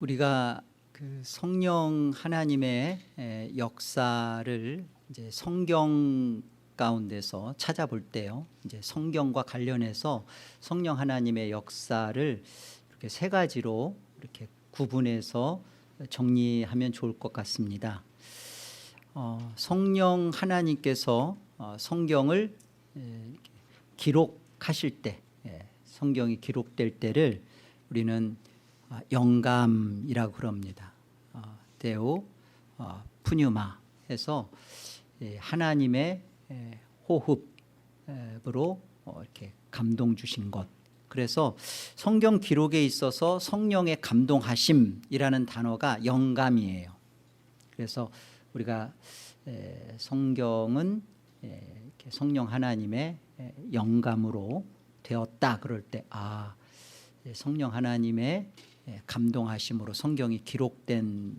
우리가 그 성령 하나님의 역사를 이제 성경 가운데서 찾아볼 때요, 이제 성경과 관련해서 성령 하나님의 역사를 이렇게 세 가지로 이렇게 구분해서 정리하면 좋을 것 같습니다. 성령 하나님께서 성경을 기록하실 때, 성경이 기록될 때를 우리는 영감이라고 그럽니다. 데오 푸뉴마 해서 하나님의 호흡으로 이렇게 감동 주신 것. 그래서 성경 기록에 있어서 성령의 감동하심이라는 단어가 영감이에요. 그래서 우리가 성경은 이렇게 성령 하나님의 영감으로 되었다 그럴 때 성령 하나님의 감동하심으로 성경이 기록된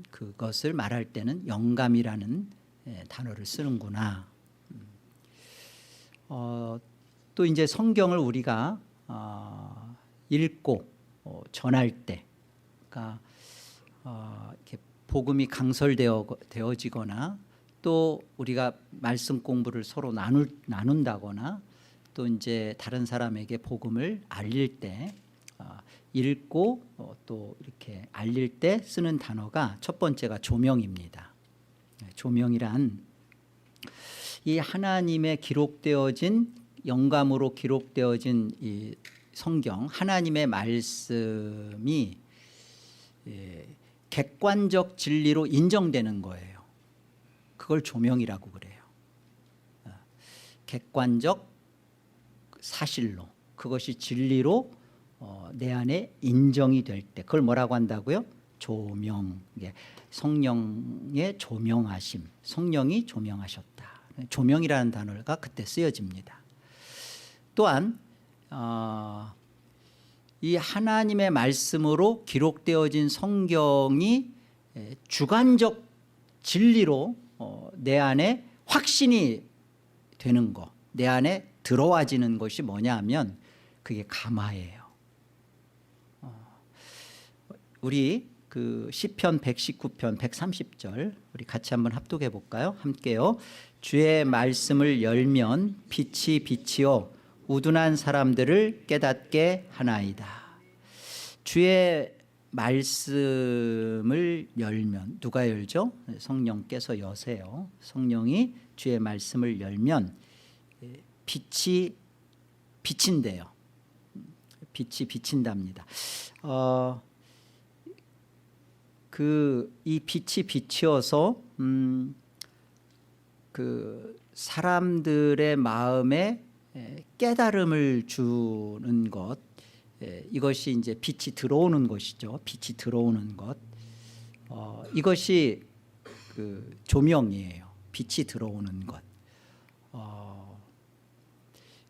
그것을 말할 때는 영감이라는 단어를 쓰는구나. 또 이제 성경을 우리가 읽고 전할 때, 그러니까 이렇게 복음이 강설되어지거나 또 우리가 말씀 공부를 서로 나눈다거나 또 이제 다른 사람에게 복음을 알릴 때, 읽고 또 이렇게 알릴 때 쓰는 단어가 첫 번째가 조명입니다. 조명이란 이 하나님의 기록되어진 영감으로 기록되어진 이 성경, 하나님의 말씀이 객관적 진리로 인정되는 거예요. 그걸 조명이라고 그래요. 객관적 사실로, 그것이 진리로 내 안에 인정이 될 때, 그걸 뭐라고 한다고요? 조명. 성령의 조명하심, 성령이 조명하셨다. 조명이라는 단어가 그때 쓰여집니다. 또한 이 하나님의 말씀으로 기록되어진 성경이 주관적 진리로 내 안에 확신이 되는 것, 내 안에 들어와지는 것이 뭐냐 하면 그게 감화예요. 우리 그 시편 119편 130절 우리 같이 한번 합독해 볼까요? 함께요. 주의 말씀을 열면 빛이 빛이요 우둔한 사람들을 깨닫게 하나이다. 주의 말씀을 열면, 누가 열죠? 성령께서 여세요. 성령이 주의 말씀을 열면 빛이 비친대요. 빛이 비친답니다. 이 빛이 비치어서 그 사람들의 마음에 깨달음을 주는 것, 이것이 이제 빛이 들어오는 것이죠. 빛이 들어오는 것, 이것이 그 조명이에요. 빛이 들어오는 것.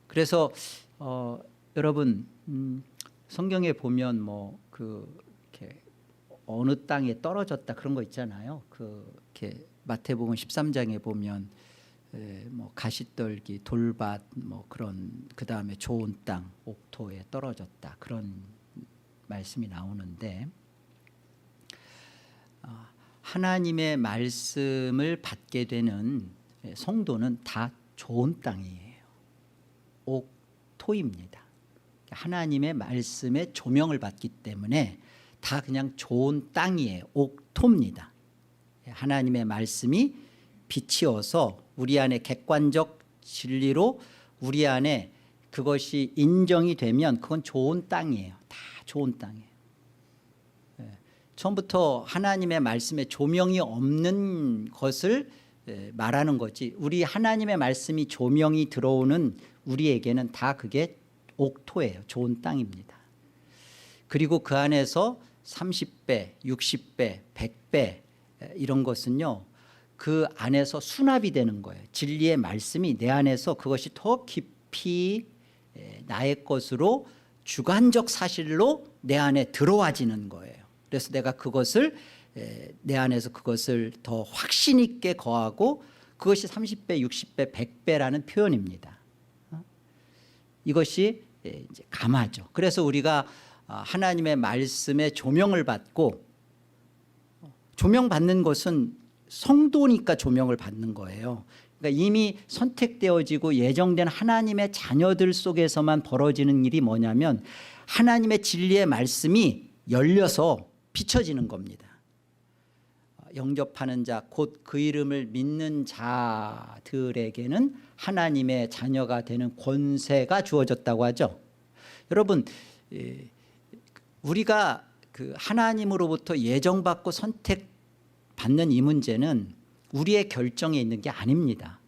그래서 여러분 성경에 보면 이렇게 어느 땅에 떨어졌다 그런 거 있잖아요. 이렇게 마태복음 13장에 보면 가시떨기, 돌밭 그런, 그 다음에 좋은 땅, 옥토에 떨어졌다 그런 말씀이 나오는데, 하나님의 말씀을 받게 되는 성도는 다 좋은 땅이에요. 옥토입니다. 하나님의 말씀에 조명을 받기 때문에 다 그냥 좋은 땅이에요. 옥토입니다. 하나님의 말씀이 빛이어서 우리 안에 객관적 진리로 우리 안에 그것이 인정이 되면 그건 좋은 땅이에요. 다 좋은 땅이에요. 처음부터 하나님의 말씀에 조명이 없는 것을 말하는 거지, 우리 하나님의 말씀이 조명이 들어오는 우리에게는 다 그게 옥토예요. 좋은 땅입니다. 그리고 그 안에서 30배, 60배, 100배 이런 것은요, 그 안에서 수납이 되는 거예요. 진리의 말씀이 내 안에서 그것이 더 깊이 나의 것으로 주관적 사실로 내 안에 들어와지는 거예요. 그래서 내가 그것을 내 안에서 그것을 더 확신 있게 거하고, 그것이 30배, 60배, 100배라는 표현입니다. 이것이 이제 감화죠. 그래서 우리가 하나님의 말씀에 조명을 받고, 조명받는 것은 성도니까 조명을 받는 거예요. 그러니까 이미 선택되어지고 예정된 하나님의 자녀들 속에서만 벌어지는 일이 뭐냐면 하나님의 진리의 말씀이 열려서 비춰지는 겁니다. 영접하는 자 곧 그 이름을 믿는 자들에게는 하나님의 자녀가 되는 권세가 주어졌다고 하죠. 여러분, 우리가 그 하나님으로부터 예정받고 선택받는 이 문제는 우리의 결정에 있는 게 아닙니다.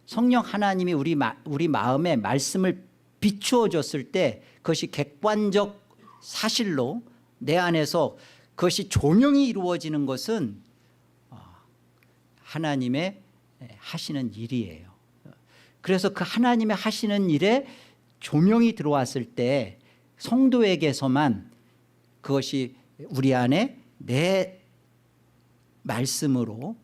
성령 하나님이 우리 마음에 말씀을 비추어 줬을 때 그것이 객관적 사실로 내 안에서 그것이 조명이 이루어지는 것은 하나님의 하시는 일이에요. 그래서 그 하나님의 하시는 일에 조명이 들어왔을 때 성도에게서만 그것이 우리 안에 내 말씀으로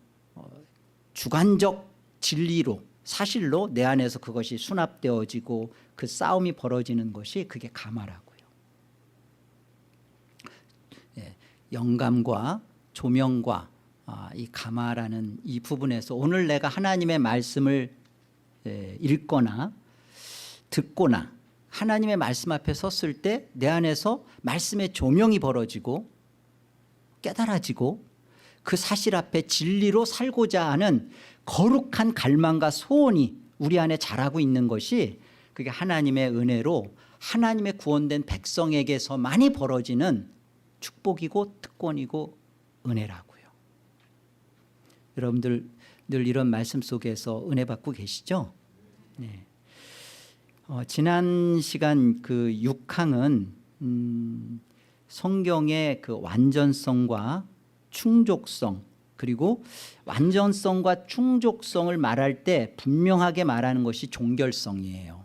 주관적 진리로 사실로 내 안에서 그것이 수납되어지고 그 싸움이 벌어지는 것이 그게 가마라고요. 영감과 조명과 이 가마라는 이 부분에서 오늘 내가 하나님의 말씀을 읽거나 듣거나 하나님의 말씀 앞에 섰을 때 내 안에서 말씀의 조명이 벌어지고 깨달아지고 그 사실 앞에 진리로 살고자 하는 거룩한 갈망과 소원이 우리 안에 자라고 있는 것이 그게 하나님의 은혜로 하나님의 구원된 백성에게서만이 벌어지는 축복이고 특권이고 은혜라고요. 여러분들 늘 이런 말씀 속에서 은혜 받고 계시죠? 네. 지난 시간 그 6항은 성경의 그 완전성과 충족성, 그리고 완전성과 충족성을 말할 때 분명하게 말하는 것이 종결성이에요.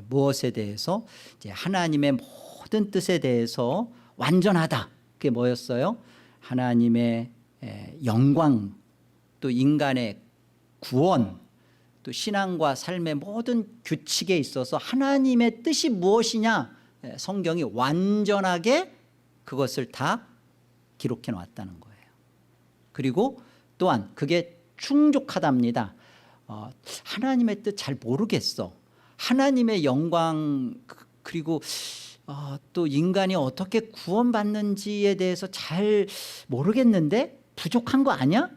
무엇에 대해서? 이제 하나님의 모든 뜻에 대해서 완전하다. 그게 뭐였어요? 하나님의 영광, 또 인간의 구원, 또 신앙과 삶의 모든 규칙에 있어서 하나님의 뜻이 무엇이냐, 성경이 완전하게 그것을 다 기록해 놓았다는 거예요. 그리고 또한 그게 충족하답니다. 하나님의 뜻 잘 모르겠어. 하나님의 영광, 그리고 또 인간이 어떻게 구원받는지에 대해서 잘 모르겠는데 부족한 거 아니야?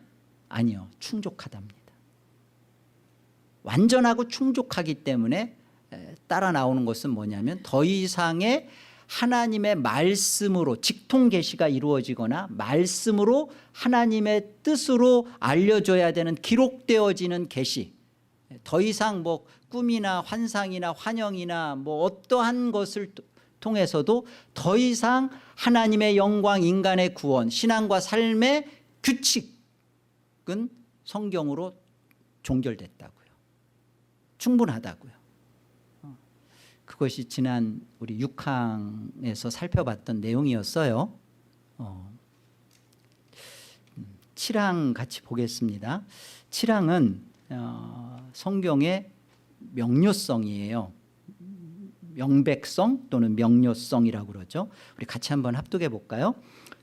아니요, 충족하답니다. 완전하고 충족하기 때문에 따라 나오는 것은 뭐냐면 더 이상의 하나님의 말씀으로 직통 계시가 이루어지거나 말씀으로 하나님의 뜻으로 알려줘야 되는 기록되어지는 계시, 더 이상 뭐 꿈이나 환상이나 환영이나 뭐 어떠한 것을 통해서도 더 이상 하나님의 영광, 인간의 구원, 신앙과 삶의 규칙은 성경으로 종결됐다고요. 충분하다고요. 그것이 지난 우리 6항에서 살펴봤던 내용이었어요. 7항 같이 보겠습니다. 7항은 성경의 명료성이에요. 명백성 또는 명료성이라고 그러죠. 우리 같이 한번 합독해 볼까요?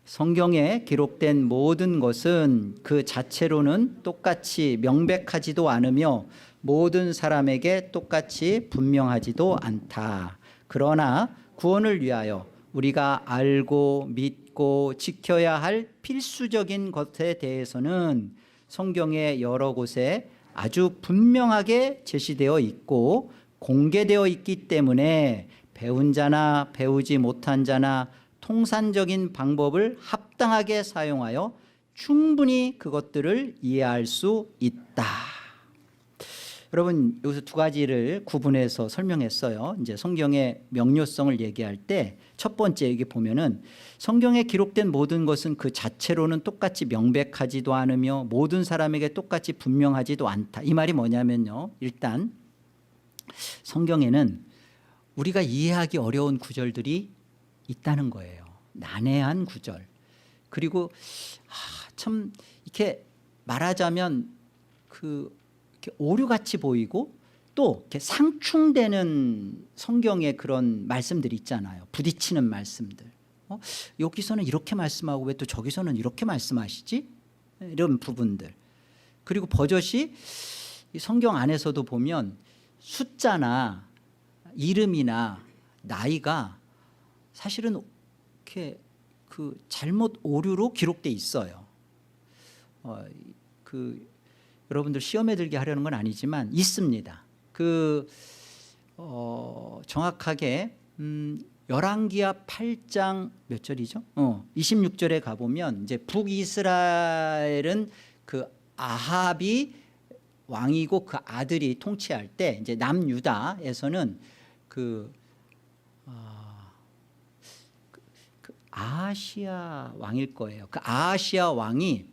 성경에 기록된 모든 것은 그 자체로는 똑같이 명백하지도 않으며 모든 사람에게 똑같이 분명하지도 않다. 그러나 구원을 위하여 우리가 알고 믿고 지켜야 할 필수적인 것에 대해서는 성경의 여러 곳에 아주 분명하게 제시되어 있고 공개되어 있기 때문에 배운 자나 배우지 못한 자나 통산적인 방법을 합당하게 사용하여 충분히 그것들을 이해할 수 있다. 여러분, 여기서 두 가지를 구분해서 설명했어요. 이제 성경의 명료성을 얘기할 때 첫 번째 여기 보면은 성경에 기록된 모든 것은 그 자체로는 똑같이 명백하지도 않으며 모든 사람에게 똑같이 분명하지도 않다. 이 말이 뭐냐면요, 일단 성경에는 우리가 이해하기 어려운 구절들이 있다는 거예요. 난해한 구절. 그리고 참 이렇게 말하자면 이렇게 오류같이 보이고 또 이렇게 상충되는 성경의 그런 말씀들이 있잖아요. 부딪히는 말씀들. 여기서는 이렇게 말씀하고 왜 또 저기서는 이렇게 말씀하시지? 이런 부분들. 그리고 버젓이 이 성경 안에서도 보면 숫자나 이름이나 나이가 사실은 이렇게 그 잘못 오류로 기록돼 있어요. 여러분들 시험에 들게 하려는 건 아니지만 있습니다. 정확하게 열왕기하 8장 몇 절이죠? 26절에 가보면 이제 북이스라엘은 그 아합이 왕이고 그 아들이 통치할 때 이제 남유다에서는 그 아하시아 왕일 거예요. 그 아하시아 왕이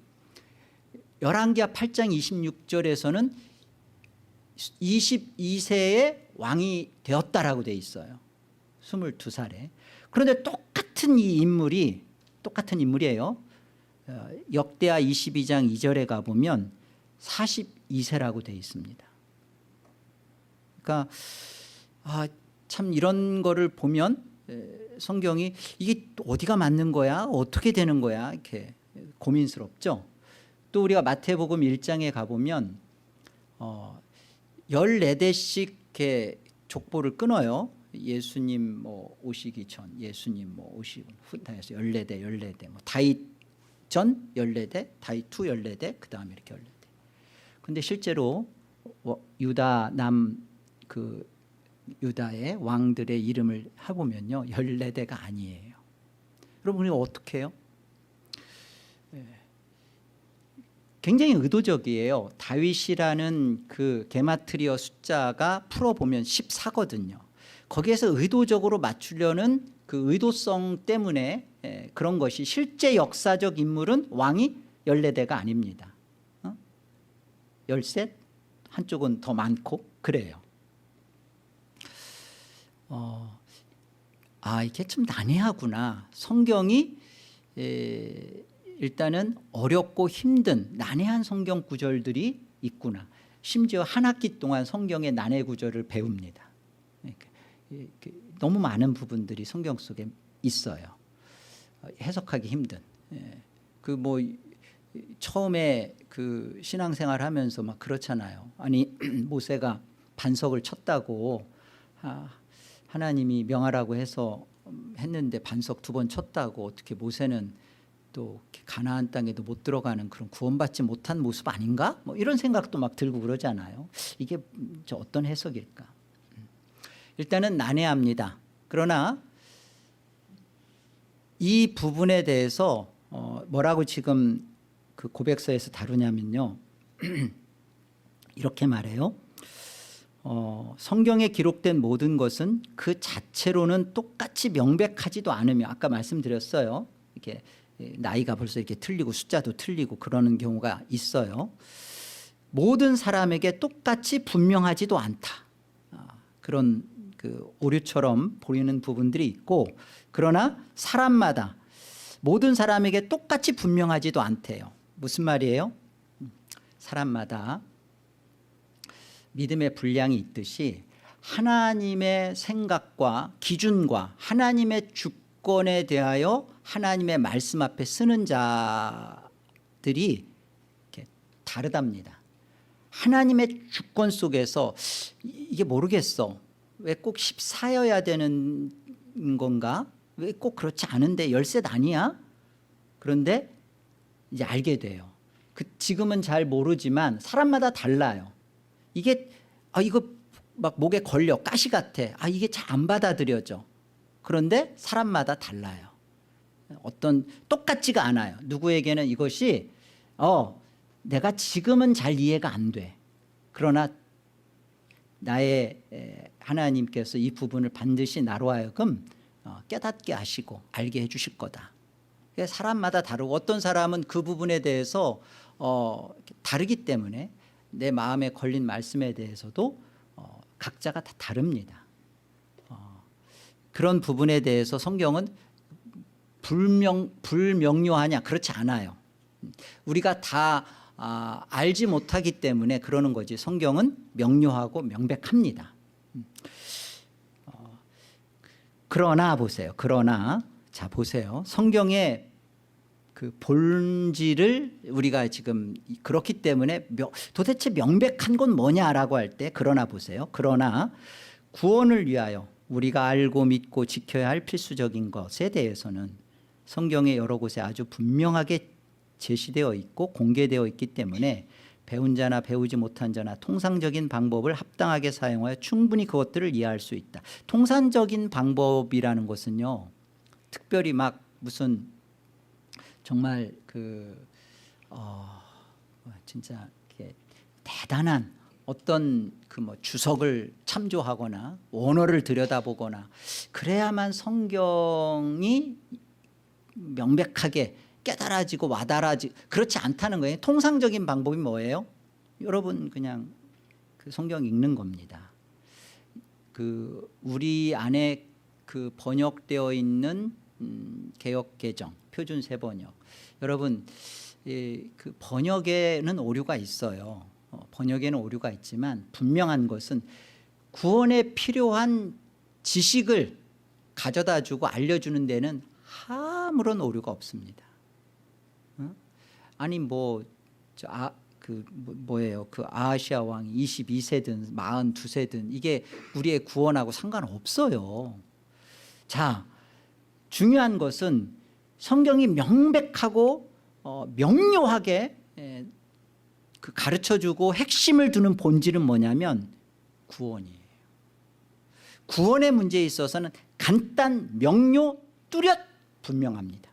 열왕기하 8장 26절에서는 22세에 왕이 되었다라고 돼 있어요. 22살에. 그런데 똑같은 인물이에요. 역대하 22장 2절에 가보면 42세라고 돼 있습니다. 그러니까 참 이런 거를 보면 성경이 이게 어디가 맞는 거야? 어떻게 되는 거야? 이렇게 고민스럽죠. 또 우리가 마태복음 1장에 가보면 14대씩 이렇게 족보를 끊어요. 예수님 뭐 오시기 전, 예수님 뭐 오시고 후 해서 14대 뭐 다윗 전 14대, 다윗 후 14대, 그 다음에 이렇게 14대. 근데 실제로 유다 유다의 왕들의 이름을 해보면요 14대가 아니에요. 여러분 우리가 어떻게 해요? 굉장히 의도적이에요. 다윗이라는 그 게마트리어 숫자가 풀어보면 14거든요. 거기에서 의도적으로 맞추려는 그 의도성 때문에 그런 것이 실제 역사적 인물은 왕이 14대가 아닙니다. 13? 한쪽은 더 많고 그래요. 이게 좀 난해하구나. 성경이 일단은 어렵고 힘든 난해한 성경 구절들이 있구나. 심지어 한 학기 동안 성경의 난해 구절을 배웁니다. 너무 많은 부분들이 성경 속에 있어요. 해석하기 힘든. 처음에 그 신앙생활 하면서 막 그렇잖아요. 아니 모세가 반석을 쳤다고 하나님이 명하라고 해서 했는데 반석 2번 쳤다고 어떻게 모세는 또 가나안 땅에도 못 들어가는 그런 구원받지 못한 모습 아닌가? 뭐 이런 생각도 막 들고 그러잖아요. 이게 어떤 해석일까? 일단은 난해합니다. 그러나 이 부분에 대해서 뭐라고 지금 그 고백서에서 다루냐면요. 이렇게 말해요. 성경에 기록된 모든 것은 그 자체로는 똑같이 명백하지도 않으며 아까 말씀드렸어요. 이렇게 나이가 벌써 이렇게 틀리고 숫자도 틀리고 그러는 경우가 있어요. 모든 사람에게 똑같이 분명하지도 않다. 그런 그 오류처럼 보이는 부분들이 있고 그러나 사람마다 모든 사람에게 똑같이 분명하지도 않대요. 무슨 말이에요? 사람마다 믿음의 분량이 있듯이 하나님의 생각과 기준과 하나님의 주권에 대하여 하나님의 말씀 앞에 쓰는 자들이 이렇게 다르답니다. 하나님의 주권 속에서 이게 모르겠어. 왜 꼭 14여야 되는 건가? 왜 꼭 그렇지 않은데 10셋 아니야? 그런데 이제 알게 돼요. 지금은 잘 모르지만 사람마다 달라요. 이게 이거 막 목에 걸려 가시 같아. 이게 잘 안 받아들여져. 그런데 사람마다 달라요. 똑같지가 않아요. 누구에게는 이것이 내가 지금은 잘 이해가 안 돼. 그러나 나의 하나님께서 이 부분을 반드시 나로 하여금 깨닫게 하시고 알게 해주실 거다. 사람마다 다르고 어떤 사람은 그 부분에 대해서 다르기 때문에 내 마음에 걸린 말씀에 대해서도 각자가 다 다릅니다. 그런 부분에 대해서 성경은 불명료하냐? 그렇지 않아요. 우리가 다 알지 못하기 때문에 그러는 거지. 성경은 명료하고 명백합니다. 그러나 보세요. 자 보세요. 성경의 그 본질을 우리가 지금 그렇기 때문에 도대체 명백한 건 뭐냐라고 할 때 그러나 보세요. 그러나 구원을 위하여 우리가 알고 믿고 지켜야 할 필수적인 것에 대해서는 성경의 여러 곳에 아주 분명하게 제시되어 있고 공개되어 있기 때문에 배운 자나 배우지 못한 자나 통상적인 방법을 합당하게 사용하여 충분히 그것들을 이해할 수 있다. 통상적인 방법이라는 것은요, 특별히 막 무슨 정말 진짜 대단한 어떤 뭐 주석을 참조하거나 원어를 들여다보거나 그래야만 성경이 명백하게 깨달아지고 와닿아지고 그렇지 않다는 거예요. 통상적인 방법이 뭐예요? 여러분 그냥 그 성경 읽는 겁니다. 우리 안에 번역되어 있는 개역개정 표준 세번역, 여러분 그 번역에는 오류가 있어요. 번역에는 오류가 있지만 분명한 것은 구원에 필요한 지식을 가져다주고 알려주는 데는 아무런 오류가 없습니다. 아니 뭐예요? 그 아하시아 왕이 22세든 42세든 이게 우리의 구원하고 상관없어요. 자, 중요한 것은 성경이 명백하고 명료하게 가르쳐주고 핵심을 두는 본질은 뭐냐면 구원이에요. 구원의 문제에 있어서는 간단, 명료, 뚜렷 분명합니다.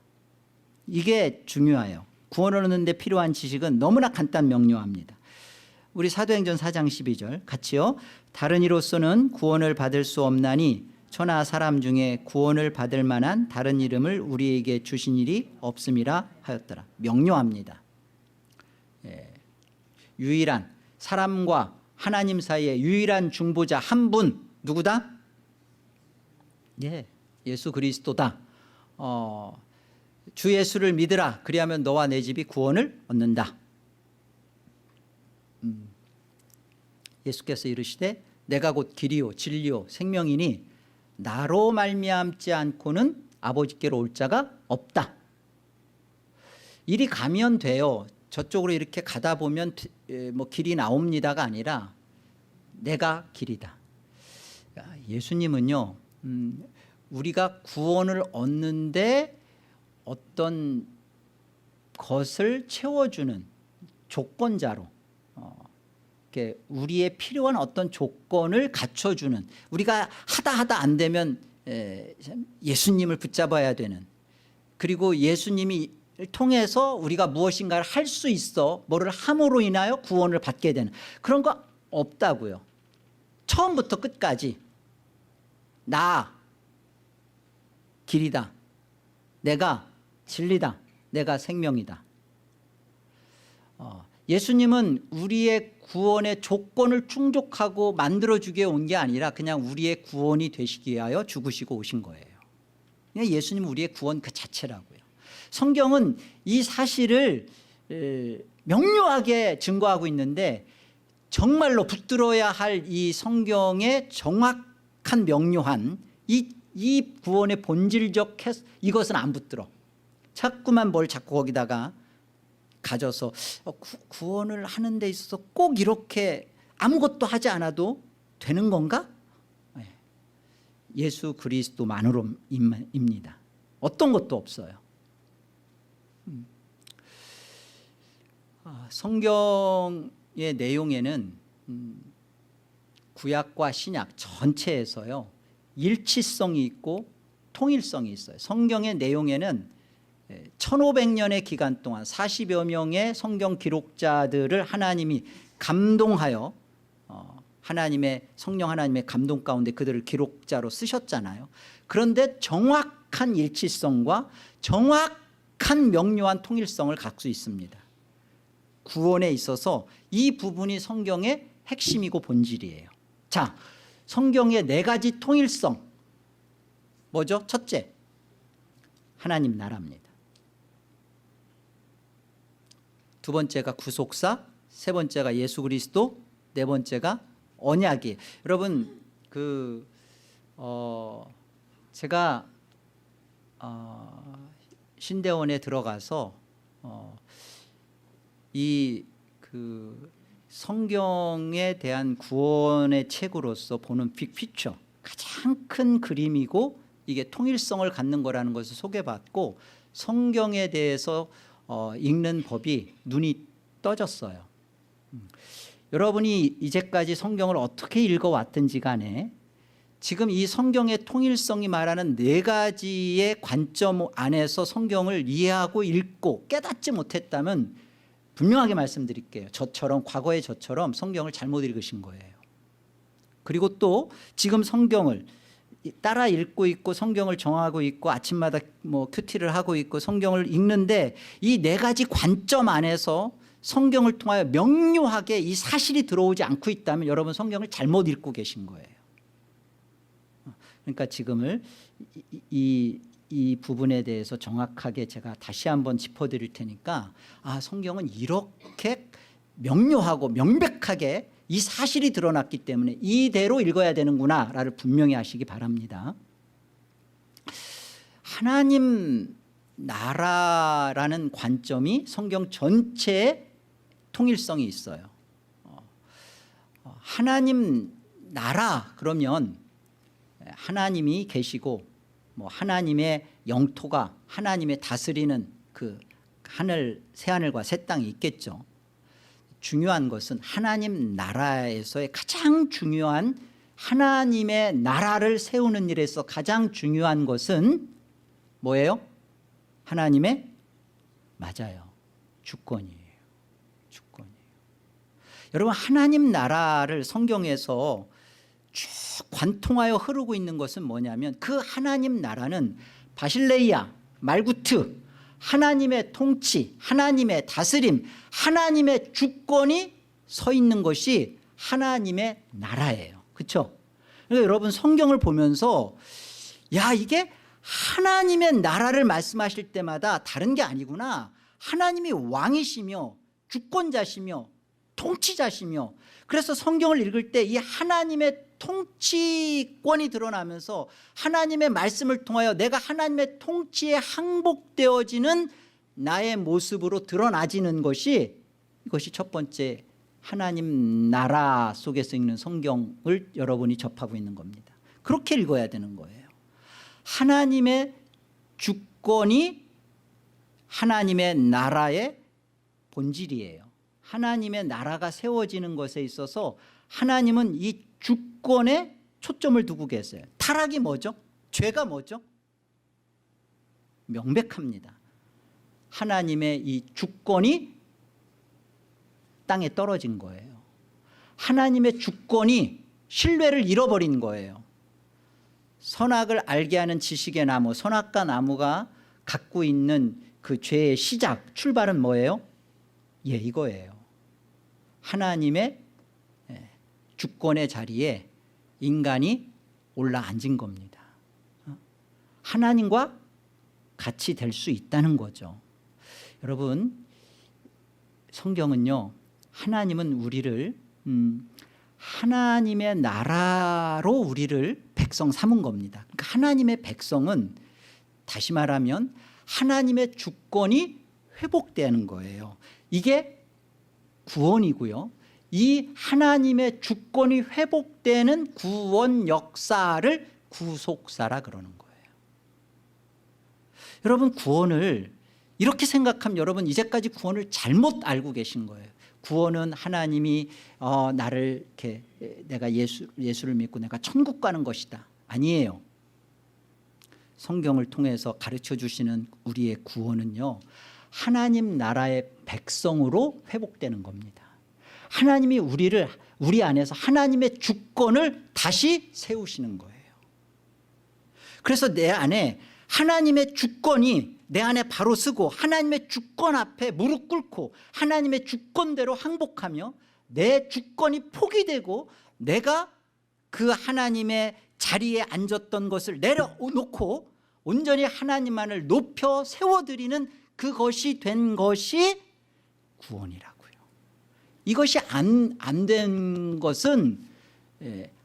이게 중요해요. 구원을 얻는 데 필요한 지식은 너무나 간단 명료합니다. 우리 사도행전 4장 12절 같이요. 다른 이로서는 구원을 받을 수 없나니 천하 사람 중에 구원을 받을 만한 다른 이름을 우리에게 주신 일이 없음이라 하였더라. 명료합니다. 유일한 사람과 하나님 사이에 유일한 중보자 한 분 누구다? 예수 그리스도다. 주 예수를 믿으라. 그리하면 너와 내 집이 구원을 얻는다. 예수께서 이르시되 내가 곧 길이요 진리요 생명이니 나로 말미암지 않고는 아버지께로 올 자가 없다. 이리 가면 돼요. 저쪽으로 이렇게 가다 보면 뭐 길이 나옵니다가 아니라 내가 길이다. 예수님은요, 우리가 구원을 얻는데 어떤 것을 채워주는 조건자로, 우리의 필요한 어떤 조건을 갖춰주는, 우리가 하다 안 되면 예수님을 붙잡아야 되는, 그리고 예수님이 통해서 우리가 무엇인가를 할 수 있어, 뭐를 함으로 인하여 구원을 받게 되는 그런 거 없다고요. 처음부터 끝까지 나 길이다, 내가 진리다, 내가 생명이다. 예수님은 우리의 구원의 조건을 충족하고 만들어주기에 온 게 아니라 그냥 우리의 구원이 되시기 위하여 죽으시고 오신 거예요. 그냥 예수님은 우리의 구원 그 자체라고요. 성경은 이 사실을 명료하게 증거하고 있는데 정말로 붙들어야 할 이 성경의 정확한 명료한 이 구원의 본질적 이것은 안 붙들어. 자꾸만 뭘 자꾸 거기다가 가져서 구원을 하는 데 있어서 꼭 이렇게 아무것도 하지 않아도 되는 건가? 예수 그리스도만으로입니다. 어떤 것도 없어요. 성경의 내용에는 구약과 신약 전체에서요 일치성이 있고 통일성이 있어요. 성경의 내용에는 1500년의 기간 동안 40여 명의 성경 기록자들을 하나님이 감동하여 성령 하나님의 감동 가운데 그들을 기록자로 쓰셨잖아요. 그런데 정확한 일치성과 정확한 명료한 통일성을 갖고 있습니다. 구원에 있어서 이 부분이 성경의 핵심이고 본질이에요. 자, 성경의 네 가지 통일성 뭐죠? 첫째, 하나님 나라입니다. 두 번째가 구속사, 세 번째가 예수 그리스도, 네 번째가 언약이에요. 여러분 제가 신대원에 들어가서 이 성경에 대한 구원의 책으로서 보는 빅피처, 가장 큰 그림이고 이게 통일성을 갖는 거라는 것을 소개받고 성경에 대해서 읽는 법이 눈이 떠졌어요. 여러분이 이제까지 성경을 어떻게 읽어왔든지 간에 지금 이 성경의 통일성이 말하는 네 가지의 관점 안에서 성경을 이해하고 읽고 깨닫지 못했다면 분명하게 말씀드릴게요. 과거의 저처럼 성경을 잘못 읽으신 거예요. 그리고 또 지금 성경을 따라 읽고 있고 성경을 정하고 있고 아침마다 큐티를 하고 있고 성경을 읽는데 이 네 가지 관점 안에서 성경을 통하여 명료하게 이 사실이 들어오지 않고 있다면 여러분 성경을 잘못 읽고 계신 거예요. 그러니까 지금을 이 부분에 대해서 정확하게 제가 다시 한번 짚어드릴 테니까 성경은 이렇게 명료하고 명백하게 이 사실이 드러났기 때문에 이대로 읽어야 되는구나 라를 분명히 하시기 바랍니다. 하나님 나라라는 관점이 성경 전체에 통일성이 있어요. 하나님 나라 그러면 하나님이 계시고 하나님의 영토가 하나님의 다스리는 그 새하늘과 새 땅이 있겠죠. 중요한 것은 하나님 나라에서의 가장 중요한 하나님의 나라를 세우는 일에서 가장 중요한 것은 뭐예요? 하나님의 주권이에요. 여러분 하나님 나라를 성경에서 쭉 관통하여 흐르고 있는 것은 뭐냐면 그 하나님 나라는 바실레이아, 말구트, 하나님의 통치, 하나님의 다스림, 하나님의 주권이 서 있는 것이 하나님의 나라예요. 그렇죠? 그러니까 여러분 성경을 보면서 이게 하나님의 나라를 말씀하실 때마다 다른 게 아니구나. 하나님이 왕이시며 주권자시며 통치자시며 그래서 성경을 읽을 때 이 하나님의 통치권이 드러나면서 하나님의 말씀을 통하여 내가 하나님의 통치에 항복되어지는 나의 모습으로 드러나지는 것이 이것이 첫 번째 하나님 나라 속에서 읽는 성경을 여러분이 접하고 있는 겁니다. 그렇게 읽어야 되는 거예요. 하나님의 주권이 하나님의 나라의 본질이에요. 하나님의 나라가 세워지는 것에 있어서 하나님은 이 주권에 초점을 두고 계세요. 타락이 뭐죠? 죄가 뭐죠? 명백합니다. 하나님의 이 주권이 땅에 떨어진 거예요. 하나님의 주권이 신뢰를 잃어버린 거예요. 선악을 알게 하는 지식의 나무, 선악과 나무가 갖고 있는 그 죄의 시작, 출발은 뭐예요? 이거예요. 하나님의 주권의 자리에 인간이 올라앉은 겁니다. 하나님과 같이 될 수 있다는 거죠. 여러분 성경은요, 하나님은 우리를 하나님의 나라로 우리를 백성 삼은 겁니다. 그러니까 하나님의 백성은 다시 말하면 하나님의 주권이 회복되는 거예요. 이게 구원이고요. 이 하나님의 주권이 회복되는 구원 역사를 구속사라 그러는 거예요. 여러분 구원을 이렇게 생각하면 여러분 이제까지 구원을 잘못 알고 계신 거예요. 구원은 하나님이 나를 이렇게 내가 예수를 믿고 내가 천국 가는 것이다. 아니에요. 성경을 통해서 가르쳐 주시는 우리의 구원은요, 하나님 나라의 백성으로 회복되는 겁니다. 하나님이 우리 안에서 하나님의 주권을 다시 세우시는 거예요. 그래서 내 안에 하나님의 주권이 내 안에 바로 서고 하나님의 주권 앞에 무릎 꿇고 하나님의 주권대로 항복하며 내 주권이 포기되고 내가 그 하나님의 자리에 앉았던 것을 내려놓고 온전히 하나님만을 높여 세워드리는 그것이 된 것이 구원이라고요. 이것이 안 된 것은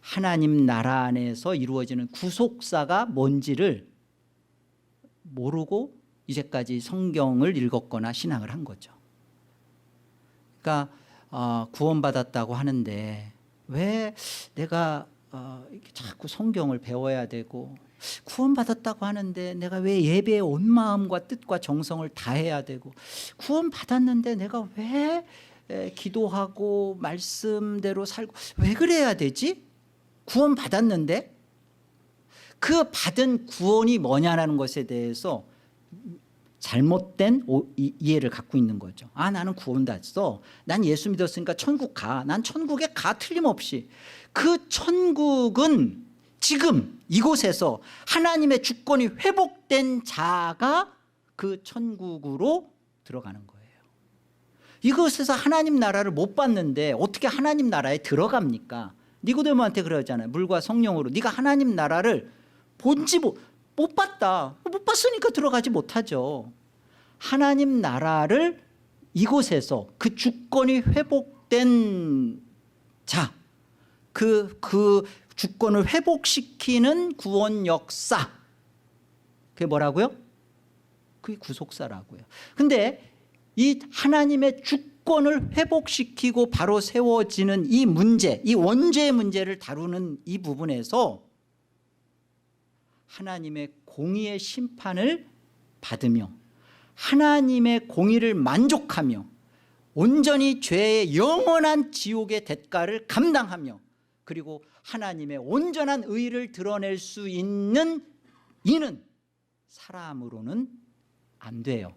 하나님 나라 안에서 이루어지는 구속사가 뭔지를 모르고 이제까지 성경을 읽었거나 신앙을 한 거죠. 그러니까 구원받았다고 하는데 왜 내가 이렇게 자꾸 성경을 배워야 되고, 구원받았다고 하는데 내가 왜 예배에 온 마음과 뜻과 정성을 다해야 되고, 구원받았는데 내가 왜 기도하고 말씀대로 살고 왜 그래야 되지? 구원받았는데. 그 받은 구원이 뭐냐라는 것에 대해서 잘못된 이해를 갖고 있는 거죠. 나는 구원받았어, 난 예수 믿었으니까 천국 가, 난 천국에 가, 틀림없이. 그 천국은 지금 이곳에서 하나님의 주권이 회복된 자가 그 천국으로 들어가는 거예요. 이곳에서 하나님 나라를 못 봤는데 어떻게 하나님 나라에 들어갑니까? 니고데모한테 그러잖아요. 물과 성령으로 네가 하나님 나라를 본지 못 봤다. 못 봤으니까 들어가지 못하죠. 하나님 나라를 이곳에서 그 주권이 회복된 자, 그 주권을 회복시키는 구원 역사, 그게 뭐라고요? 그게 구속사라고요. 근데 이 하나님의 주권을 회복시키고 바로 세워지는 이 문제, 이 원죄의 문제를 다루는 이 부분에서 하나님의 공의의 심판을 받으며 하나님의 공의를 만족하며 온전히 죄의 영원한 지옥의 대가를 감당하며 그리고 하나님의 온전한 의를 드러낼 수 있는 이는 사람으로는 안 돼요.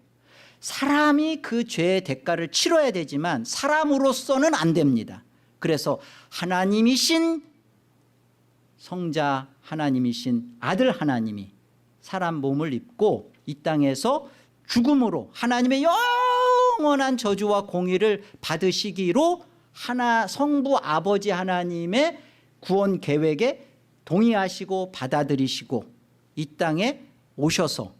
사람이 그 죄의 대가를 치러야 되지만 사람으로서는 안 됩니다. 그래서 하나님이신 성자 하나님이신 아들 하나님이 사람 몸을 입고 이 땅에서 죽음으로 하나님의 영원한 저주와 공의를 받으시기로 성부 아버지 하나님의 구원 계획에 동의하시고 받아들이시고 이 땅에 오셔서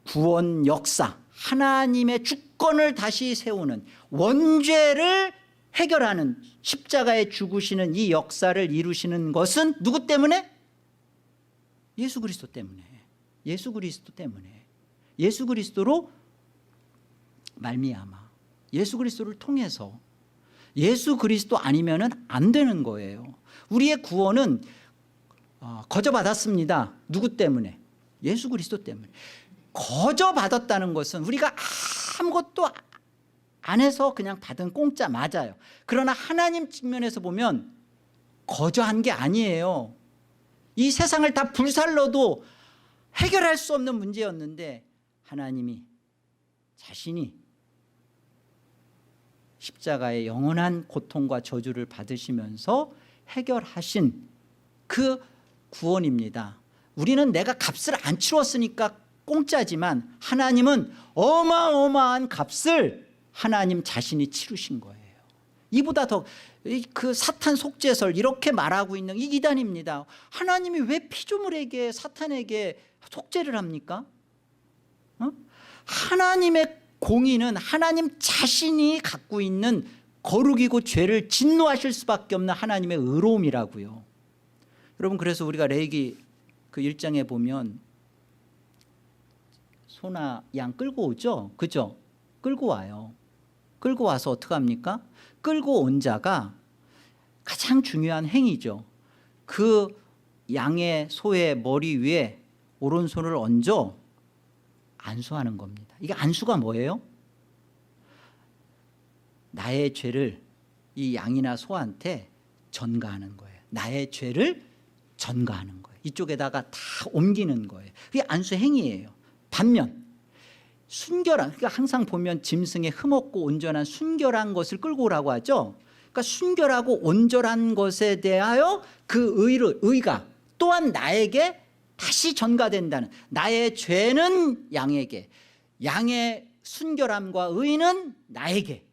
구원 역사, 하나님의 주권을 다시 세우는, 원죄를 해결하는, 십자가에 죽으시는 이 역사를 이루시는 것은 누구 때문에? 예수 그리스도 때문에. 예수 그리스도 때문에. 예수 그리스도로 말미암아, 예수 그리스도를 통해서. 예수 그리스도 아니면은 안 되는 거예요. 우리의 구원은 거저 받았습니다. 누구 때문에? 예수 그리스도 때문에. 거저 받았다는 것은 우리가 아무것도 안 해서 그냥 받은 공짜 맞아요. 그러나 하나님 측면에서 보면 거저한 게 아니에요. 이 세상을 다 불살러도 해결할 수 없는 문제였는데 하나님이 자신이 십자가의 영원한 고통과 저주를 받으시면서 해결하신 그 구원입니다. 우리는 내가 값을 안 치렀으니까 공짜지만 하나님은 어마어마한 값을 하나님 자신이 치르신 거예요. 이보다 더 그 사탄 속죄설 이렇게 말하고 있는 이 이단입니다. 하나님이 왜 피조물에게 사탄에게 속죄를 합니까? 하나님의 공의는 하나님 자신이 갖고 있는 거룩이고 죄를 진노하실 수밖에 없는 하나님의 의로움이라고요. 여러분, 그래서 우리가 레위기 그 1장에 보면 소나 양 끌고 오죠. 그죠? 끌고 와요. 끌고 와서 어떻게 합니까? 끌고 온 자가 가장 중요한 행위죠. 그 양의 소의 머리 위에 오른손을 얹어 안수하는 겁니다. 이게 안수가 뭐예요? 나의 죄를 이 양이나 소한테 전가하는 거예요. 나의 죄를 전가하는 거예요. 이쪽에다가 다 옮기는 거예요. 그게 안수 행위예요. 반면 순결한, 그러니까 항상 보면 짐승의 흠없고 온전한 순결한 것을 끌고 오라고 하죠. 그러니까 순결하고 온전한 것에 대하여 그 의가 또한 나에게 다시 전가된다는, 나의 죄는 양에게, 양의 순결함과 의는 나에게,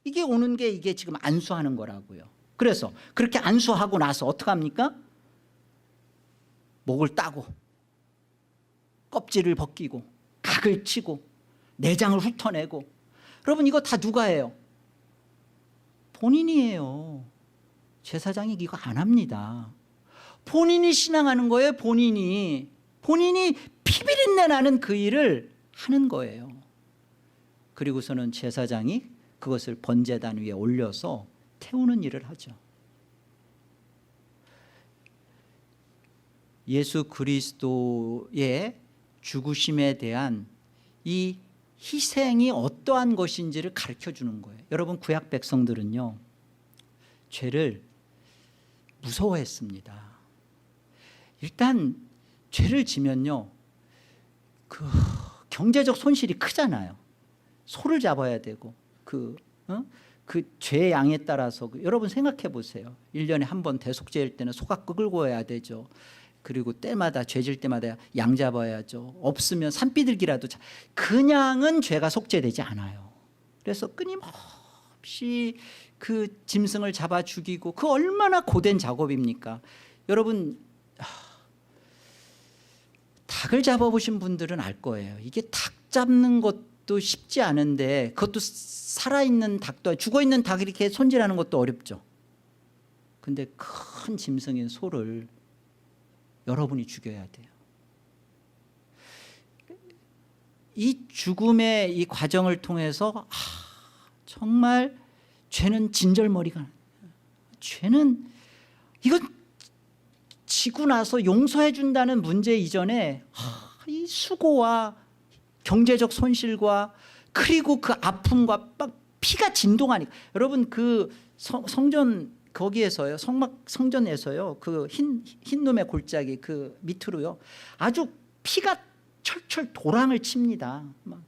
이게 오는 게 이게 지금 안수하는 거라고요. 그래서 그렇게 안수하고 나서 어떻게 합니까? 목을 따고 껍질을 벗기고 각을 치고 내장을 훑어내고 여러분 이거 다 누가 해요? 본인이 해요. 제사장이 이거 안 합니다. 본인이 신앙하는 거예요. 본인이 피비린내 나는 그 일을 하는 거예요. 그리고서는 제사장이 그것을 번제단 위에 올려서 태우는 일을 하죠. 예수 그리스도의 죽으심에 대한 이 희생이 어떠한 것인지를 가르쳐 주는 거예요. 여러분 구약 백성들은요, 죄를 무서워했습니다. 일단 죄를 지면요, 그 경제적 손실이 크잖아요. 소를 잡아야 되고 그 죄의 양에 따라서 여러분 생각해 보세요. 1년에 한 번 대속죄일 때는 소가 끌고 와야 되죠. 그리고 때마다 죄질 때마다 양 잡아야죠. 없으면 산비둘기라도 그냥은 죄가 속죄되지 않아요. 그래서 끊임없이 그 짐승을 잡아 죽이고, 그 얼마나 고된 작업입니까? 여러분 닭을 잡아보신 분들은 알 거예요. 이게 닭 잡는 것도 쉽지 않은데, 그것도 살아있는 닭도, 죽어있는 닭 이렇게 손질하는 것도 어렵죠. 근데 큰 짐승인 소를 여러분이 죽여야 돼요. 이 죽음의 이 과정을 통해서 정말 죄는 진절머리가, 죄는 이건 지고 나서 용서해 준다는 문제 이전에 이 수고와 경제적 손실과 그리고 그 아픔과 막 피가 진동하니까, 여러분 그 성전 거기에서요, 성전에서요, 그 흰 놈의 골짜기 그 밑으로요 아주 피가 철철 도랑을 칩니다. 막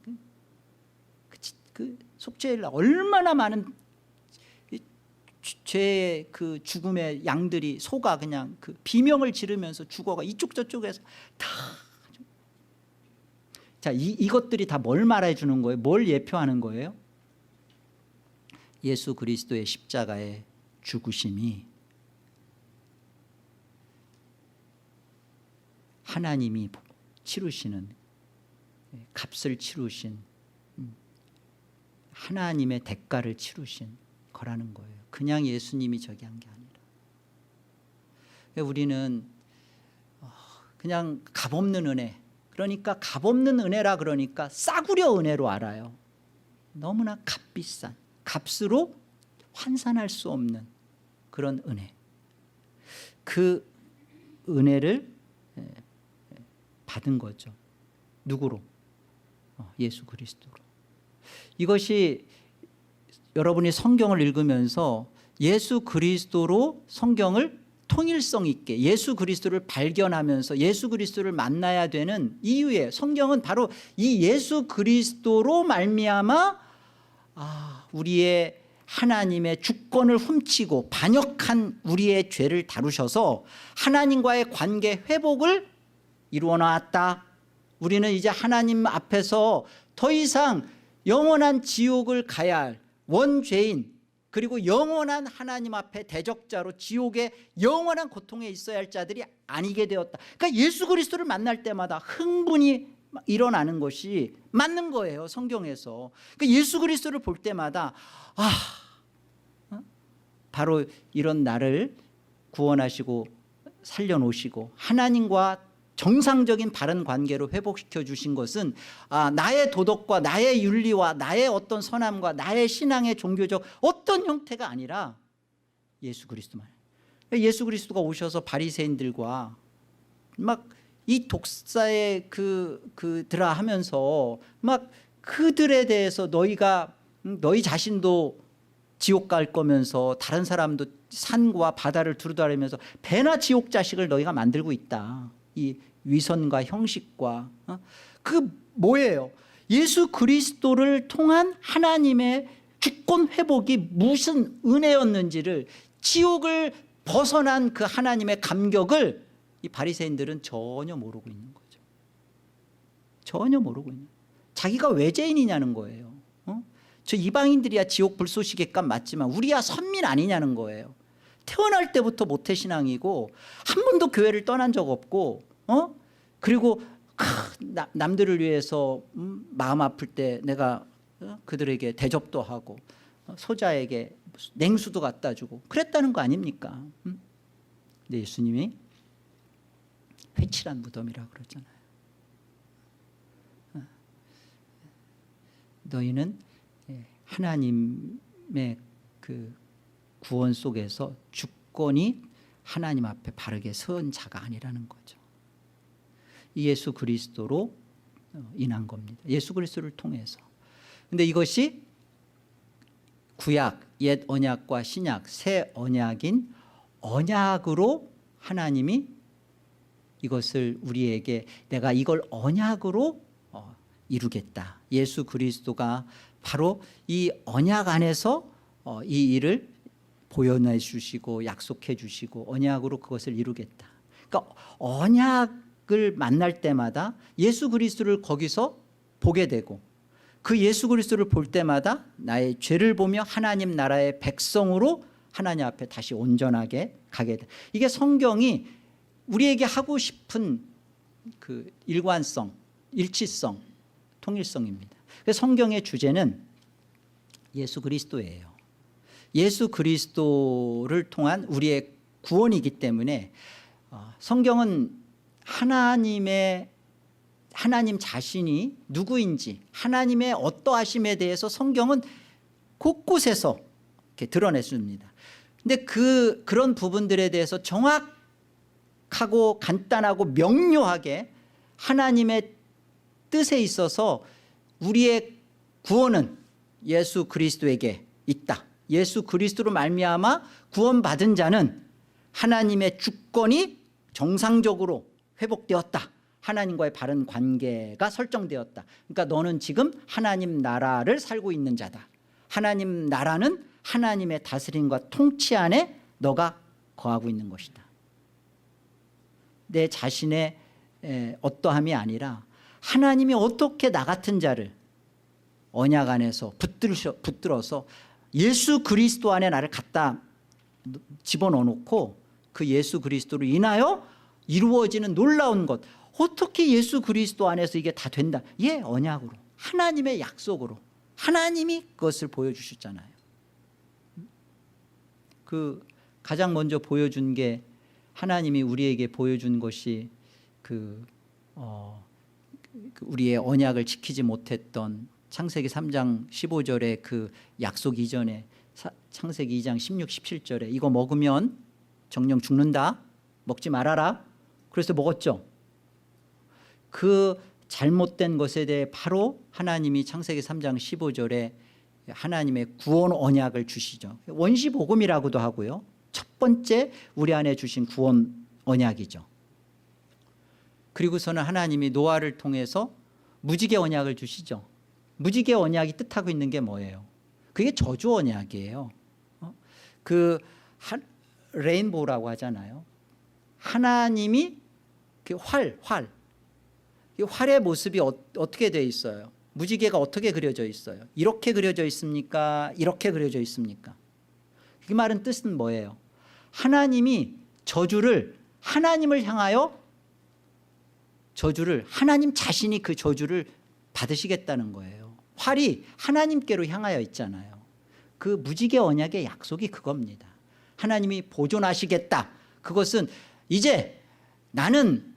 그 속죄일 얼마나 많은 죄의 그 죽음의 양들이, 소가 그냥 그 비명을 지르면서 죽어가 이쪽 저쪽에서 다. 자, 이것들이 다 뭘 말해주는 거예요? 뭘 예표하는 거예요? 예수 그리스도의 십자가의 죽으심이 하나님이 치르시는, 값을 치르신, 하나님의 대가를 치르신 거라는 거예요. 그냥 예수님이 저기 한 게 아니라. 우리는 그냥 값없는 은혜, 그러니까 값없는 은혜라 그러니까 싸구려 은혜로 알아요. 너무나 값비싼, 값으로 환산할 수 없는 그런 은혜. 그 은혜를 받은 거죠. 누구로? 예수 그리스도로. 이것이 여러분이 성경을 읽으면서 예수 그리스도로 성경을 통일성 있게 예수 그리스도를 발견하면서 예수 그리스도를 만나야 되는 이유에, 성경은 바로 이 예수 그리스도로 말미암아 우리의 하나님의 주권을 훔치고 반역한 우리의 죄를 다루셔서 하나님과의 관계 회복을 이루어 놨다. 우리는 이제 하나님 앞에서 더 이상 영원한 지옥을 가야 할 원죄인, 그리고 영원한 하나님 앞에 대적자로 지옥의 영원한 고통에 있어야 할 자들이 아니게 되었다. 그러니까 예수 그리스도를 만날 때마다 흥분이 일어나는 것이 맞는 거예요. 성경에서. 그러니까 예수 그리스도를 볼 때마다 바로 이런 나를 구원하시고 살려놓으시고 하나님과 정상적인 바른 관계로 회복시켜 주신 것은 나의 도덕과 나의 윤리와 나의 어떤 선함과 나의 신앙의 종교적 어떤 형태가 아니라 예수 그리스도만. 예수 그리스도가 오셔서 바리새인들과 막 이 독사의 그들아 하면서 막 그들에 대해서 너희 자신도 지옥 갈 거면서 다른 사람도 산과 바다를 두루다니면서 배나 지옥 자식을 너희가 만들고 있다. 이 위선과 형식과 그 뭐예요? 예수 그리스도를 통한 하나님의 주권 회복이 무슨 은혜였는지를, 지옥을 벗어난 그 하나님의 감격을 이 바리새인들은 전혀 모르고 있는 거죠. 전혀 모르고 있는. 자기가 외제인이냐는 거예요. 저 이방인들이야 지옥 불쏘시개값 맞지만 우리야 선민 아니냐는 거예요. 태어날 때부터 모태신앙이고 한 번도 교회를 떠난 적 없고 그리고 남들을 위해서 마음 아플 때 내가 그들에게 대접도 하고 소자에게 냉수도 갖다 주고 그랬다는 거 아닙니까? 근데 예수님이 회칠한 무덤이라고 그러잖아요. 너희는 하나님의 그 구원 속에서 주권이 하나님 앞에 바르게 선 자가 아니라는 거죠. 예수 그리스도로 인한 겁니다. 예수 그리스도를 통해서. 근데 이것이 구약, 옛 언약과 신약, 새 언약인 언약으로 하나님이 이것을 우리에게 내가 이걸 언약으로 이루겠다. 예수 그리스도가 바로 이 언약 안에서 이 일을 보여내 주시고 약속해 주시고 언약으로 그것을 이루겠다. 그러니까 언약을 만날 때마다 예수 그리스도를 거기서 보게 되고 그 예수 그리스도를 볼 때마다 나의 죄를 보며 하나님 나라의 백성으로 하나님 앞에 다시 온전하게 가게 돼. 이게 성경이 우리에게 하고 싶은 그 일관성, 일치성, 통일성입니다. 그래서 성경의 주제는 예수 그리스도예요. 예수 그리스도를 통한 우리의 구원이기 때문에 성경은 하나님 자신이 누구인지 하나님의 어떠하심에 대해서 성경은 곳곳에서 이렇게 드러냈습니다. 근데 그런 부분들에 대해서 정확하고 간단하고 명료하게 하나님의 뜻에 있어서 우리의 구원은 예수 그리스도에게 있다. 예수 그리스도로 말미암아 구원받은 자는 하나님의 주권이 정상적으로 회복되었다. 하나님과의 바른 관계가 설정되었다. 그러니까 너는 지금 하나님 나라를 살고 있는 자다. 하나님 나라는 하나님의 다스림과 통치 안에 너가 거하고 있는 것이다. 내 자신의 어떠함이 아니라 하나님이 어떻게 나 같은 자를 언약 안에서 붙들어서 예수 그리스도 안에 나를 갖다 집어넣어 놓고 그 예수 그리스도로 인하여 이루어지는 놀라운 것, 어떻게 예수 그리스도 안에서 이게 다 된다? 언약으로, 하나님의 약속으로 하나님이 그것을 보여주셨잖아요. 그 가장 먼저 보여준 게 하나님이 우리에게 보여준 것이 우리의 언약을 지키지 못했던 창세기 3장 15절의 그 약속 이전에 창세기 2장 16, 17절에 이거 먹으면 정령 죽는다. 먹지 말아라. 그래서 먹었죠. 그 잘못된 것에 대해 바로 하나님이 창세기 3장 15절에 하나님의 구원 언약을 주시죠. 원시복음이라고도 하고요. 첫 번째 우리 안에 주신 구원 언약이죠. 그리고서는 하나님이 노아를 통해서 무지개 언약을 주시죠. 무지개 언약이 뜻하고 있는 게 뭐예요? 그게 저주 언약이에요. 레인보우라고 하잖아요. 하나님이 활의 모습이 어떻게 되어 있어요? 무지개가 어떻게 그려져 있어요? 이렇게 그려져 있습니까? 이렇게 그려져 있습니까? 그 말은 뜻은 뭐예요? 하나님이 하나님을 향하여 하나님 자신이 그 저주를 받으시겠다는 거예요. 활이 하나님께로 향하여 있잖아요. 그 무지개 언약의 약속이 그겁니다. 하나님이 보존하시겠다. 그것은 이제 나는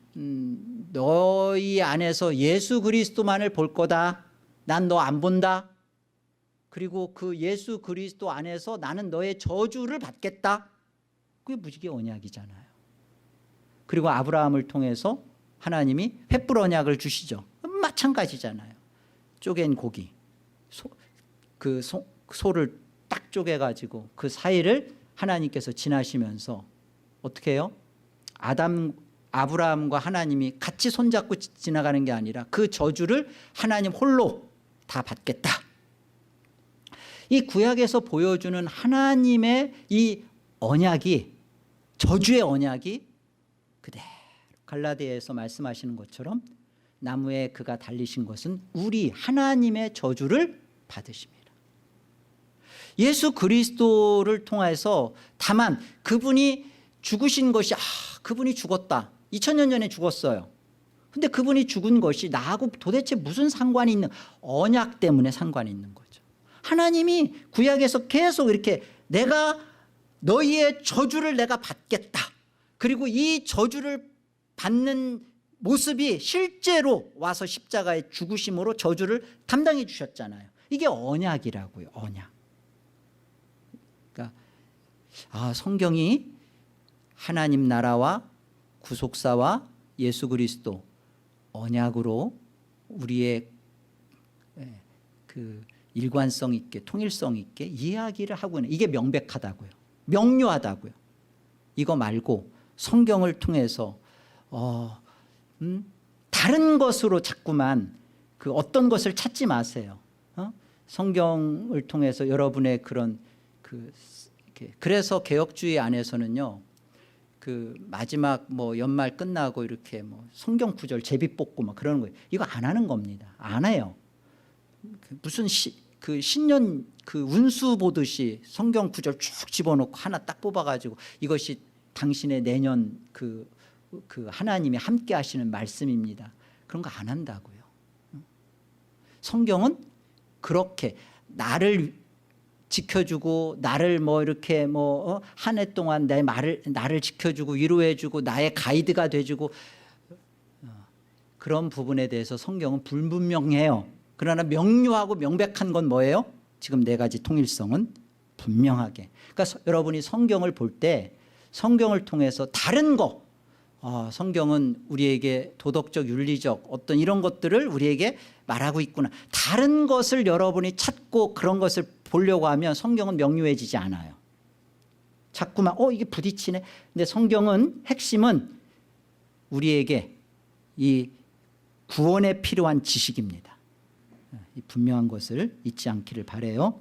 너희 안에서 예수 그리스도만을 볼 거다. 난 너 안 본다. 그리고 그 예수 그리스도 안에서 나는 너의 저주를 받겠다. 그게 무지개 언약이잖아요. 그리고 아브라함을 통해서 하나님이 횃불 언약을 주시죠. 마찬가지잖아요. 쪼갠 고기, 소를 딱 쪼개가지고 그 사이를 하나님께서 지나시면서 어떻게 해요? 아브라함과 하나님이 같이 손잡고 지나가는 게 아니라 그 저주를 하나님 홀로 다 받겠다. 이 구약에서 보여주는 하나님의 이 언약이, 저주의 언약이 그대로 갈라디아에서 말씀하시는 것처럼 나무에 그가 달리신 것은 우리 하나님의 저주를 받으십니다. 예수 그리스도를 통해서 다만 그분이 죽으신 것이 그분이 죽었다. 2000년 전에 죽었어요. 근데 그분이 죽은 것이 나하고 도대체 무슨 상관이 있는, 언약 때문에 상관이 있는 거죠. 하나님이 구약에서 계속 이렇게 내가 너희의 저주를 내가 받겠다. 그리고 이 저주를 받는 모습이 실제로 와서 십자가의 죽으심으로 저주를 담당해 주셨잖아요. 이게 언약이라고요. 언약. 그러니까 성경이 하나님 나라와 구속사와 예수 그리스도 언약으로 우리의 그 일관성 있게 통일성 있게 이야기를 하고 있는, 이게 명백하다고요. 명료하다고요. 이거 말고 성경을 통해서 다른 것으로 자꾸만 그 어떤 것을 찾지 마세요. 성경을 통해서 여러분의 그런 그래서 개혁주의 안에서는요, 그 마지막 뭐 연말 끝나고 이렇게 뭐 성경 구절 제비 뽑고 막 그러는 거예요. 이거 안 하는 겁니다. 안 해요. 무슨 그 신년 그 운수 보듯이 성경 구절 쭉 집어넣고 하나 딱 뽑아가지고 이것이 당신의 내년 그 하나님이 함께 하시는 말씀입니다. 그런 거 안 한다고요. 성경은 그렇게 나를 지켜주고 나를 뭐 이렇게 뭐 한 해 동안 나를 지켜주고 위로해주고 나의 가이드가 돼주고 그런 부분에 대해서 성경은 불분명해요. 그러나 명료하고 명백한 건 뭐예요? 지금 네 가지 통일성은 분명하게. 그러니까 여러분이 성경을 볼 때 성경을 통해서 다른 거, 성경은 우리에게 도덕적 윤리적 어떤 이런 것들을 우리에게 말하고 있구나. 다른 것을 여러분이 찾고 그런 것을 보려고 하면 성경은 명료해지지 않아요. 자꾸만 이게 부딪히네. 근데 성경은 핵심은 우리에게 이 구원에 필요한 지식입니다. 이 분명한 것을 잊지 않기를 바라요.